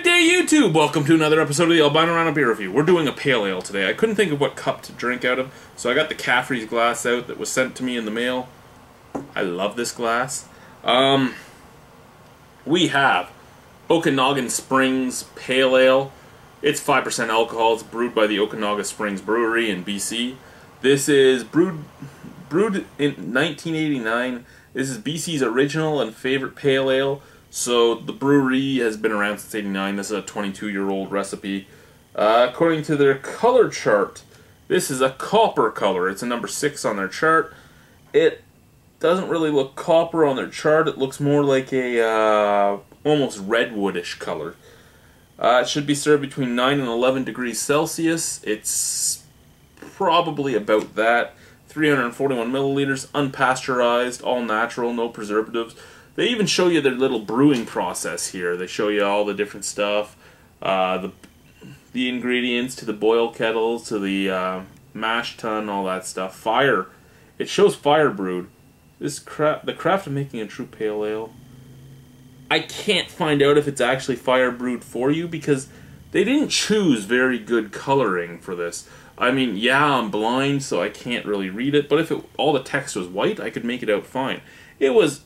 day, YouTube! Welcome to another episode of the Albino Rhino beer review. We're doing a pale ale today. I couldn't think of what cup to drink out of, so I got the Caffrey's glass out that was sent to me in the mail. I love this glass. We have Okanaga Springs Pale Ale. It's 5% alcohol. It's brewed by the Okanaga Springs Brewery in BC. This is brewed in 1989. This is BC's original and favorite pale ale. So the brewery has been around since '89. This is a 22-year-old recipe. According to their color chart, this is a copper color. It's a number 6 on their chart. It doesn't really look copper on their chart. It looks more like a almost redwoodish color. It should be served between 9 and 11 degrees Celsius. It's probably about that. 341 milliliters, unpasteurized, all natural, no preservatives. They even show you their little brewing process here. They show you all the different stuff, the ingredients, to the boil kettles, to the mash tun, all that stuff. Fire. It shows fire brewed. The craft of making a true pale ale. I can't find out if it's actually fire brewed for you because they didn't choose very good coloring for this. I mean, yeah, I'm blind, so I can't really read it, but if all the text was white, I could make it out fine. It was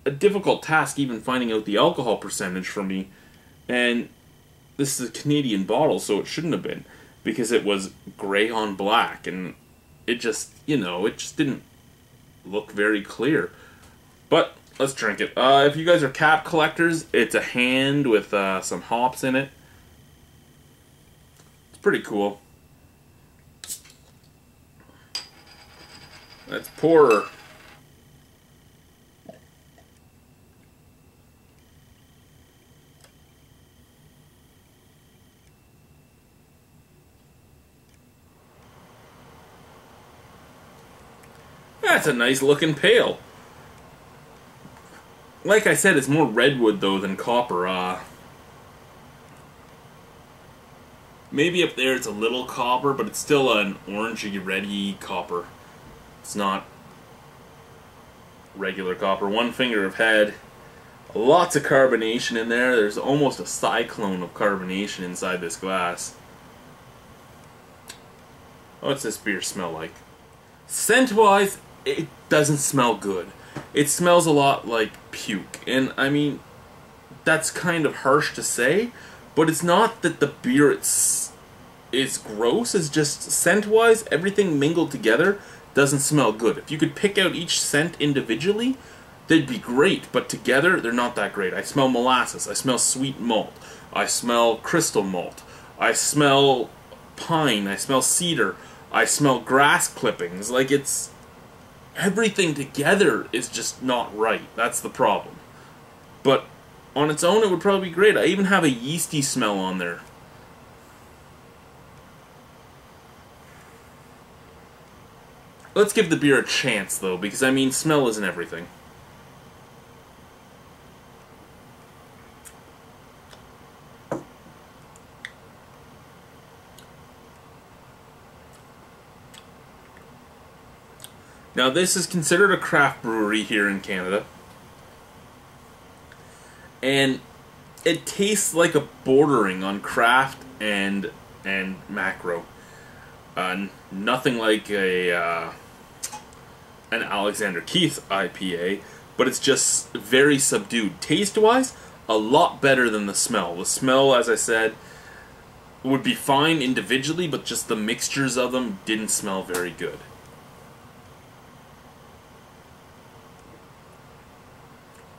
a difficult task even finding out the alcohol percentage for me, and this is a Canadian bottle, so it shouldn't have been, because it was gray on black, and it just, it just didn't look very clear. But let's drink it. If you guys are cap collectors, it's a hand with some hops in it. It's pretty cool. Let's pour her. That's a nice looking pale. Like I said, it's more redwood though than copper. Maybe up there it's a little copper, but it's still an orangey, reddy copper. It's not regular copper. One finger of head. Lots of carbonation in there. There's almost a cyclone of carbonation inside this glass. What's this beer smell like? Scent-wise, it doesn't smell good. It smells a lot like puke. And, I mean, that's kind of harsh to say, but it's not that the beer is gross. It's just scent-wise, everything mingled together doesn't smell good. If you could pick out each scent individually, they'd be great, but together, they're not that great. I smell molasses. I smell sweet malt. I smell crystal malt. I smell pine. I smell cedar. I smell grass clippings. Like, it's... everything together is just not right. That's the problem. But on its own, it would probably be great. I even have a yeasty smell on there. Let's give the beer a chance, though, because, I mean, smell isn't everything. Now, this is considered a craft brewery here in Canada. And it tastes like a bordering on craft and macro. Nothing like an Alexander Keith IPA, but it's just very subdued. Taste-wise, a lot better than the smell. The smell, as I said, would be fine individually, but just the mixtures of them didn't smell very good.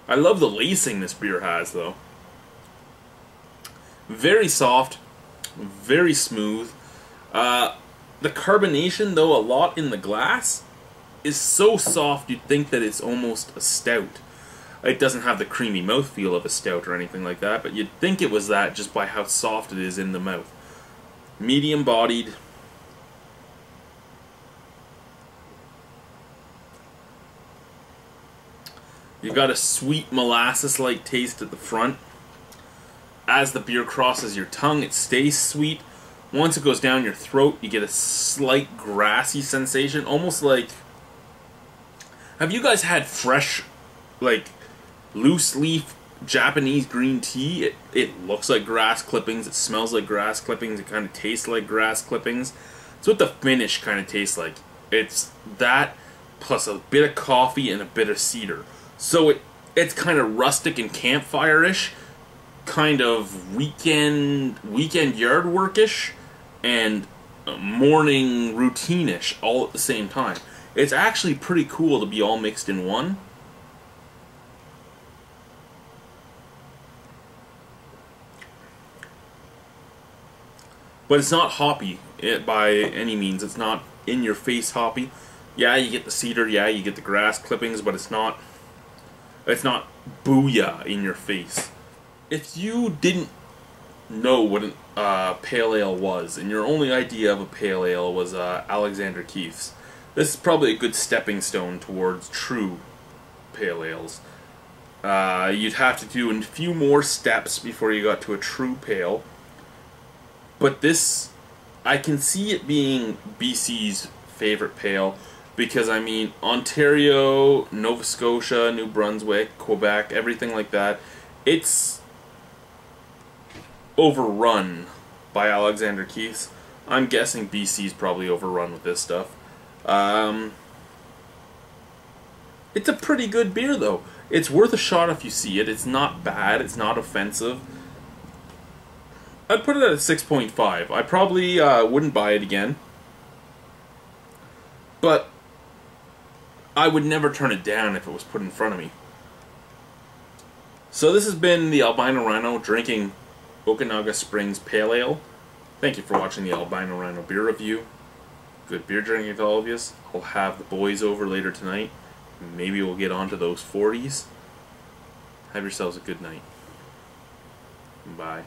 I love the lacing this beer has, though. Very soft, very smooth. The carbonation, though a lot in the glass, is so soft you'd think that it's almost a stout. It doesn't have the creamy mouthfeel of a stout or anything like that, but you'd think it was that just by how soft it is in the mouth. Medium bodied. You've got a sweet molasses-like taste at the front. As the beer crosses your tongue, it stays sweet. Once it goes down your throat, you get a slight grassy sensation, almost like... Have you guys had fresh, like, loose leaf Japanese green tea. It looks like grass clippings. It smells like grass clippings. It kind of tastes like grass clippings. It's what the finish kind of tastes like. It's that plus a bit of coffee and a bit of cedar. So it's kind of rustic and campfire-ish, kind of weekend yard work-ish, and morning routine-ish all at the same time. It's actually pretty cool to be all mixed in one. But it's not hoppy by any means. It's not in-your-face hoppy. Yeah, you get the cedar, yeah, you get the grass clippings, but it's not booyah in your face. If you didn't know what a pale ale was, and your only idea of a pale ale was Alexander Keith's, this is probably a good stepping stone towards true pale ales. You'd have to do a few more steps before you got to a true pale. But this, I can see it being BC's favorite pale, because I mean, Ontario, Nova Scotia, New Brunswick, Quebec, everything like that, it's overrun by Alexander Keith's. I'm guessing BC's probably overrun with this stuff. It's a pretty good beer though. It's worth a shot if you see it. It's not bad, it's not offensive. I'd put it at a 6.5. I probably wouldn't buy it again. But I would never turn it down if it was put in front of me. So this has been the Albino Rhino drinking Okanaga Springs Pale Ale. Thank you for watching the Albino Rhino beer review. Good beer drinking to all of you. I'll have the boys over later tonight. Maybe we'll get onto those 40s. Have yourselves a good night. Bye.